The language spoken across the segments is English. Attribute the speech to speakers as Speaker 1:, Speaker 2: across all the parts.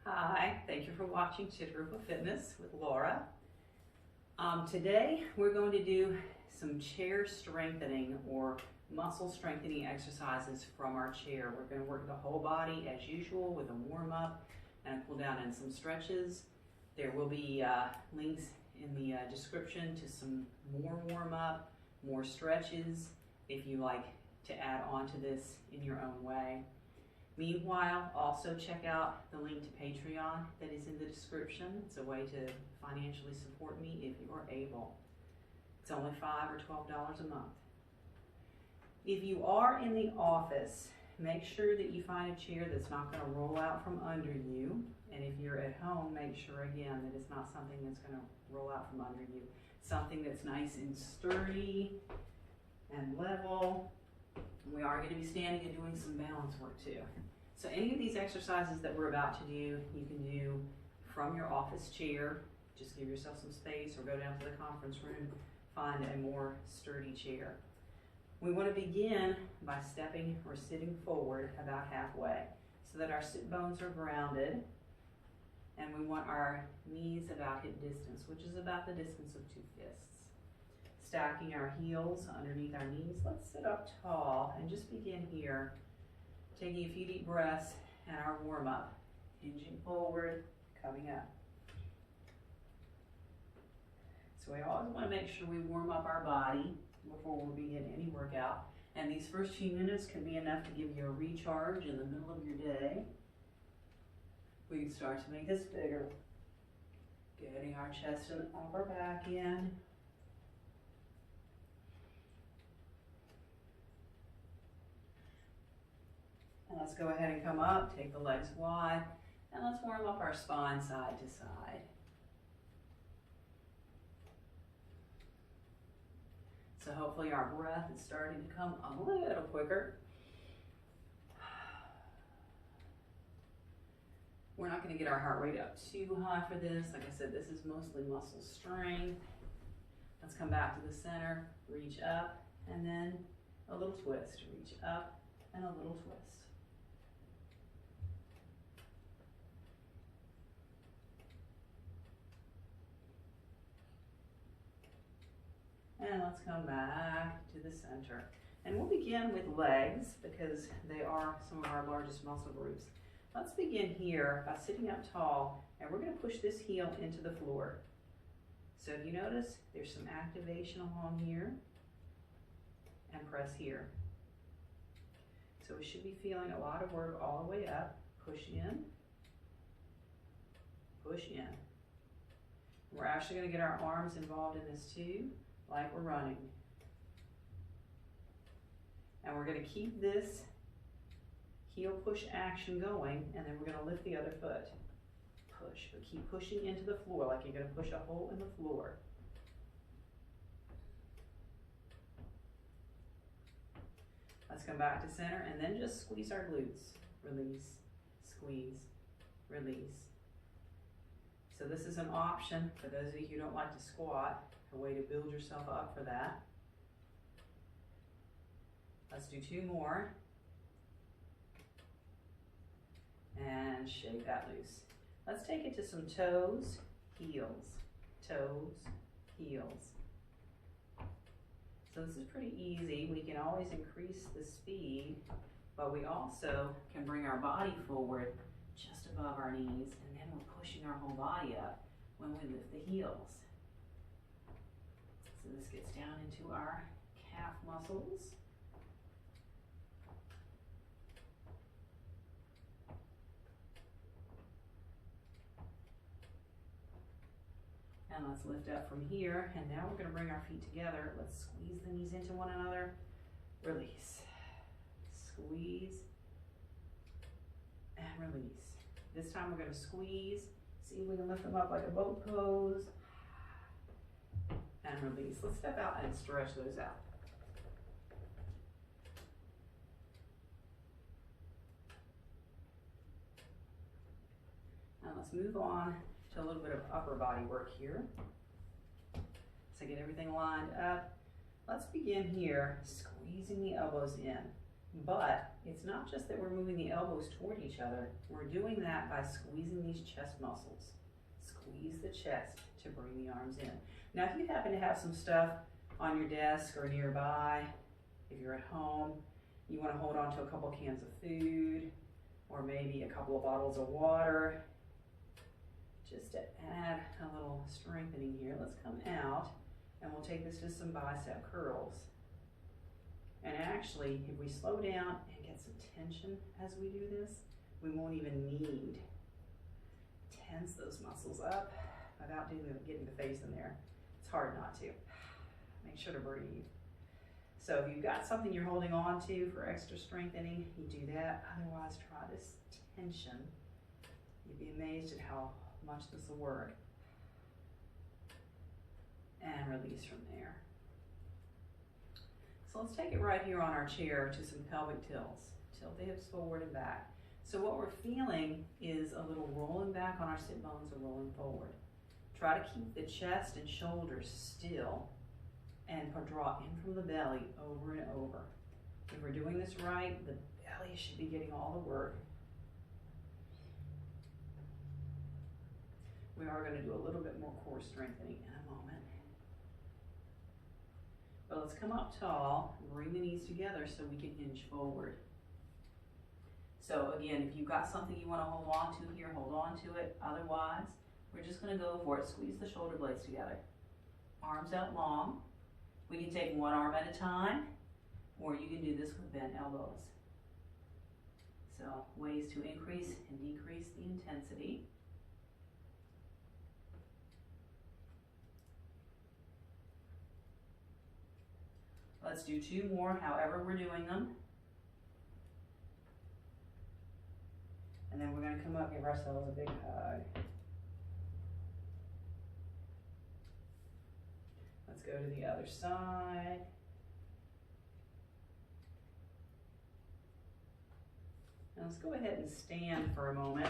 Speaker 1: Hi, thank you for watching Chittarupa Fitness with Laura. Today we're going to do some chair strengthening or muscle strengthening exercises from our chair. We're going to work the whole body as usual with a warm-up and a cool down and some stretches. There will be links in the description to some more warm-up, more stretches if you like to add on to this in your own way. Meanwhile, also check out the link to Patreon that is in the description. It's a way to financially support me if you are able. It's only $5 or $12 a month. If you are in the office, make sure that you find a chair that's not going to roll out from under you. And if you're at home, make sure again that it's not something that's going to roll out from under you. Something that's nice and sturdy and level. We are going to be standing and doing some balance work too. So any of these exercises that we're about to do, you can do from your office chair. Just give yourself some space or go down to the conference room, find a more sturdy chair. We want to begin by stepping or sitting forward about halfway so that our sit bones are grounded, and we want our knees about hip distance, which is about the distance of 2 fists. Stacking our heels underneath our knees. Let's sit up tall and just begin here, taking a few deep breaths and our warm-up. Hinging forward, coming up. So we always want to make sure we warm up our body before we begin any workout. And these first few minutes can be enough to give you a recharge in the middle of your day. We can start to make this bigger. Getting our chest and upper back in. And let's go ahead and come up, take the legs wide, and let's warm up our spine side to side. So hopefully our breath is starting to come a little quicker. We're not going to get our heart rate up too high for this. Like I said, this is mostly muscle strength. Let's come back to the center, reach up, and then a little twist. Reach up and a little twist. And let's come back to the center. And we'll begin with legs because they are some of our largest muscle groups. Let's begin here by sitting up tall, and we're going to push this heel into the floor. So if you notice, there's some activation along here, and press here. So we should be feeling a lot of work all the way up. Push in, push in. We're actually going to get our arms involved in this too, like we're running. And we're going to keep this heel push action going, and then we're going to lift the other foot. Push, but keep pushing into the floor like you're going to push a hole in the floor. Let's come back to center and then just squeeze our glutes. Release, squeeze, release. So this is an option for those of you who don't like to squat, a way to build yourself up for that. Let's do 2 more. And shake that loose. Let's take it to some toes, heels, toes, heels. So this is pretty easy. We can always increase the speed, but we also can bring our body forward just above our knees, and then we're pushing our whole body up when we lift the heels. So this gets down into our calf muscles. And let's lift up from here, and now we're going to bring our feet together. Let's squeeze the knees into one another. Release. Squeeze. And release. This time we're going to squeeze. See if we can lift them up like a boat pose. And release. Let's step out and stretch those out. Now let's move on to a little bit of upper body work here. So get everything lined up. Let's begin here, squeezing the elbows in. But it's not just that we're moving the elbows toward each other. We're doing that by squeezing these chest muscles. Squeeze the chest to bring the arms in. Now, if you happen to have some stuff on your desk or nearby, if you're at home, you want to hold on to a couple cans of food or maybe a couple of bottles of water, just to add a little strengthening here. Let's come out and we'll take this to some bicep curls. And actually, if we slow down and get some tension as we do this, we won't even need to tense those muscles up without getting the face in there. It's hard not to. Make sure to breathe. So if you've got something you're holding on to for extra strengthening, you do that. Otherwise, try this tension. You'd be amazed at how much this will work. And release from there. So let's take it right here on our chair to some pelvic tilts. Tilt the hips forward and back. So what we're feeling is a little rolling back on our sit bones and rolling forward. Try to keep the chest and shoulders still and draw in from the belly over and over. If we're doing this right, the belly should be getting all the work. We are going to do a little bit more core strengthening in a moment. But let's come up tall, bring the knees together so we can hinge forward. So again, if you've got something you want to hold on to here, hold on to it. Otherwise, we're just going to go for it. Squeeze the shoulder blades together. Arms out long. We can take one arm at a time, or you can do this with bent elbows. So ways to increase and decrease the intensity. Let's do two more, however we're doing them. And then we're going to come up and give ourselves a big hug. Let's go to the other side. Now let's go ahead and stand for a moment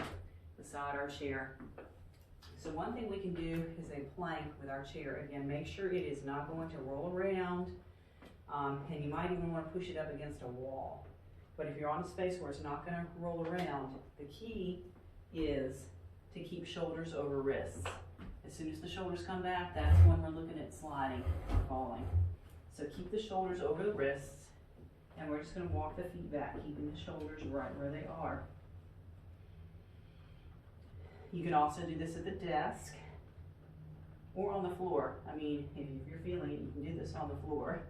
Speaker 1: beside our chair. So one thing we can do is a plank with our chair. Again, make sure it is not going to roll around. And you might even want to push it up against a wall. But if you're on a space where it's not going to roll around, the key is to keep shoulders over wrists. As soon as the shoulders come back, that's when we're looking at sliding or falling. So keep the shoulders over the wrists, and we're just going to walk the feet back, keeping the shoulders right where they are. You can also do this at the desk or on the floor. I mean, if you're feeling it, you can do this on the floor.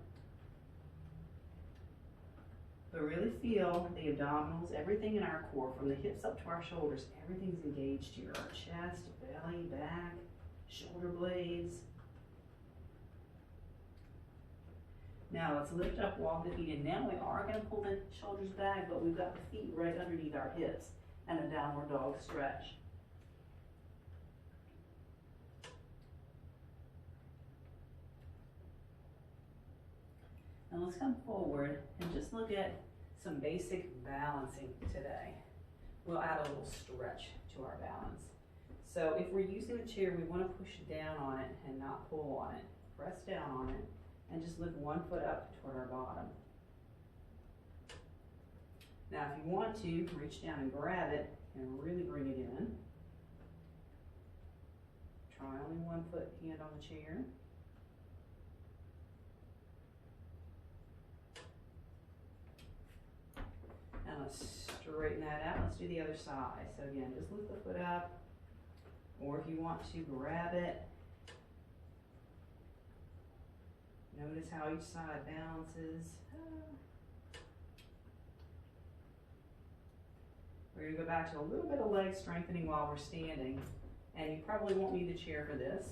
Speaker 1: But really feel the abdominals, everything in our core, from the hips up to our shoulders, everything's engaged here. Our chest, belly, back, shoulder blades. Now let's lift up, walk the feet in. Now we are going to pull the shoulders back, but we've got the feet right underneath our hips and a downward dog stretch. Now let's come forward and just look at some basic balancing today. We'll add a little stretch to our balance. So if we're using the chair, we want to push down on it and not pull on it. Press down on it and just lift one foot up toward our bottom. Now if you want to, reach down and grab it and really bring it in. Try only one foot hand on the chair. And let's straighten that out. Let's do the other side. So again, just lift the foot up, or if you want to, grab it. Notice how each side balances. We're going to go back to a little bit of leg strengthening while we're standing. And you probably won't need the chair for this,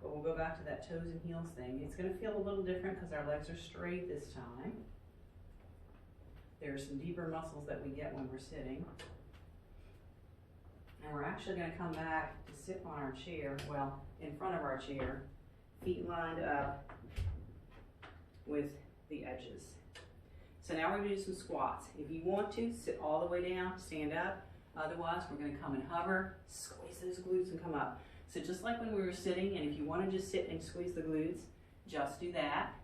Speaker 1: but we'll go back to that toes and heels thing. It's going to feel a little different because our legs are straight this time. There are some deeper muscles that we get when we're sitting. And we're actually going to come back to sit on our chair, well, in front of our chair, feet lined up with the edges. So now we're going to do some squats. If you want to, sit all the way down, stand up. Otherwise, we're going to come and hover, squeeze those glutes and come up. So just like when we were sitting, and if you want to just sit and squeeze the glutes, just do that.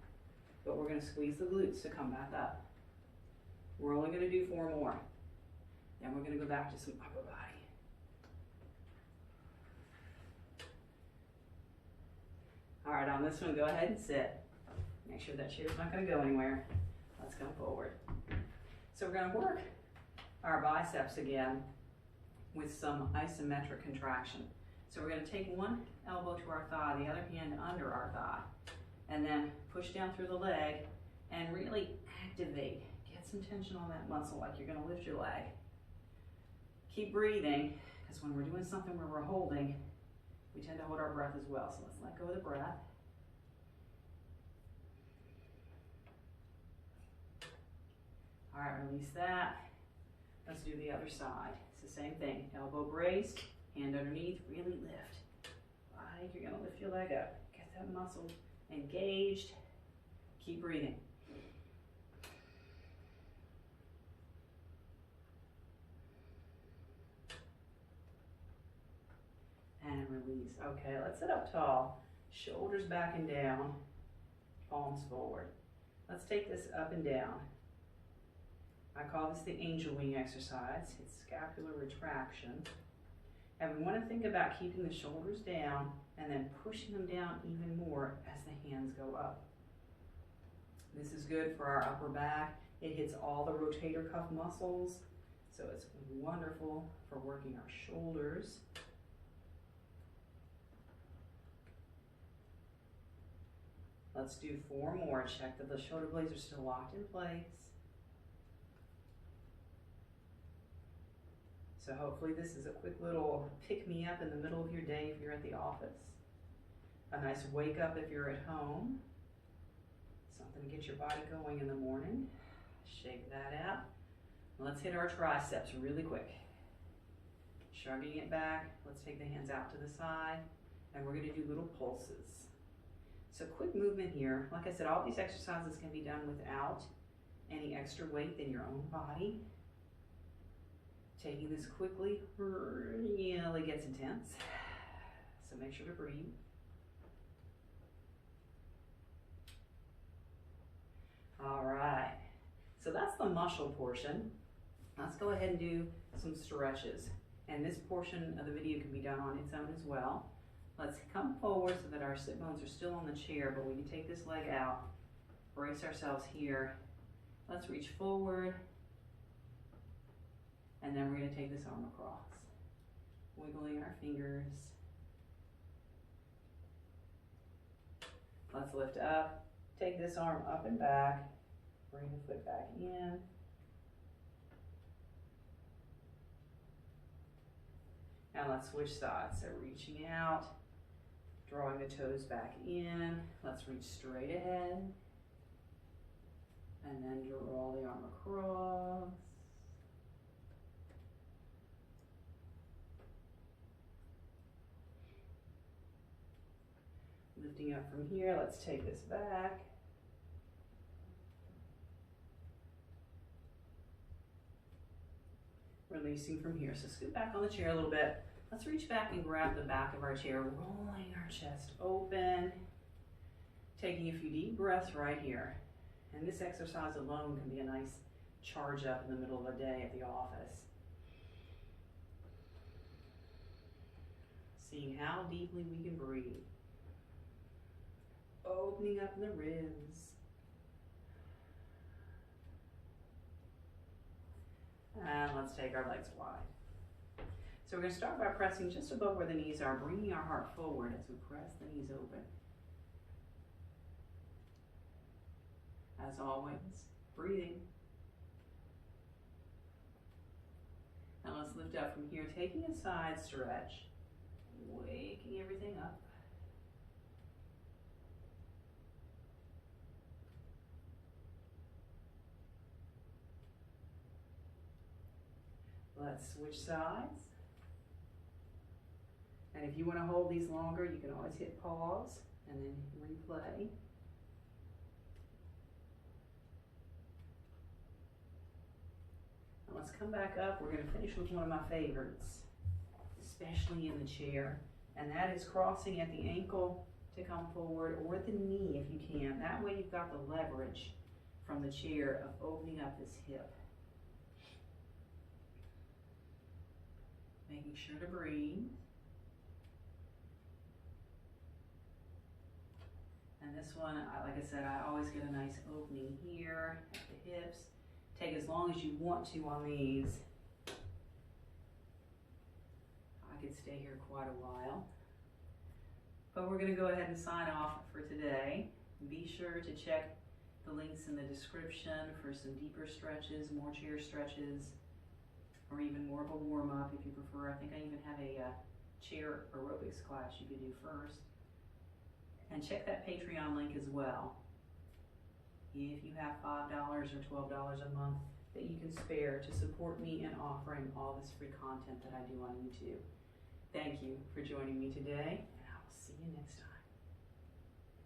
Speaker 1: But we're going to squeeze the glutes to come back up. We're only going to do 4 more. Then we're going to go back to some upper body. All right, on this one, go ahead and sit. Make sure that chair's not going to go anywhere. Let's come forward. So we're going to work our biceps again with some isometric contraction. So we're going to take one elbow to our thigh, the other hand under our thigh, and then push down through the leg and really activate. Get some tension on that muscle like you're going to lift your leg. Keep breathing, because when we're doing something where we're holding, we tend to hold our breath as well. So let's let go of the breath. All right, release that. Let's do the other side. It's the same thing. Elbow braced, hand underneath, really lift. Like you're gonna lift your leg up. Get that muscle engaged. Keep breathing. And release. Okay, let's sit up tall. Shoulders back and down, palms forward. Let's take this up and down. I call this the angel wing exercise. It's scapular retraction. And we want to think about keeping the shoulders down and then pushing them down even more as the hands go up. This is good for our upper back. It hits all the rotator cuff muscles, so it's wonderful for working our shoulders. Let's do 4 more. Check that the shoulder blades are still locked in place. So hopefully this is a quick little pick-me-up in the middle of your day if you're at the office. A nice wake-up if you're at home. Something to get your body going in the morning. Shake that out. Let's hit our triceps really quick. Shrugging it back. Let's take the hands out to the side. And we're going to do little pulses. So quick movement here. Like I said, all these exercises can be done without any extra weight than your own body. Taking this quickly really gets intense, so make sure to breathe. All right, so that's the muscle portion. Let's go ahead and do some stretches. And this portion of the video can be done on its own as well. Let's come forward so that our sit bones are still on the chair, but we can take this leg out, brace ourselves here. Let's reach forward. And then we're going to take this arm across, wiggling our fingers. Let's lift up, take this arm up and back, bring the foot back in. Now let's switch sides. So reaching out, drawing the toes back in. Let's reach straight ahead. And then draw the arm across. Lifting up from here, let's take this back. Releasing from here. So scoot back on the chair a little bit. Let's reach back and grab the back of our chair, rolling our chest open. Taking a few deep breaths right here. And this exercise alone can be a nice charge up in the middle of the day at the office. Seeing how deeply we can breathe. Opening up the ribs. And let's take our legs wide. So we're going to start by pressing just above where the knees are, bringing our heart forward as we press the knees open. As always, breathing. Now let's lift up from here, taking a side stretch, waking everything up. Let's switch sides. And if you want to hold these longer, you can always hit pause and then replay. Now let's come back up. We're going to finish with one of my favorites, especially in the chair, and that is crossing at the ankle to come forward, or at the knee if you can. That way you've got the leverage from the chair of opening up this hip. Making sure to breathe. And this one, like I said, I always get a nice opening here at the hips. Take as long as you want to on these. I could stay here quite a while. But we're going to go ahead and sign off for today. Be sure to check the links in the description for some deeper stretches, more chair stretches, or even more of a warm-up if you prefer. I think I even have a chair aerobics class you could do first. And check that Patreon link as well. If you have $5 or $12 a month that you can spare to support me in offering all this free content that I do on YouTube. Thank you for joining me today, and I will see you next time.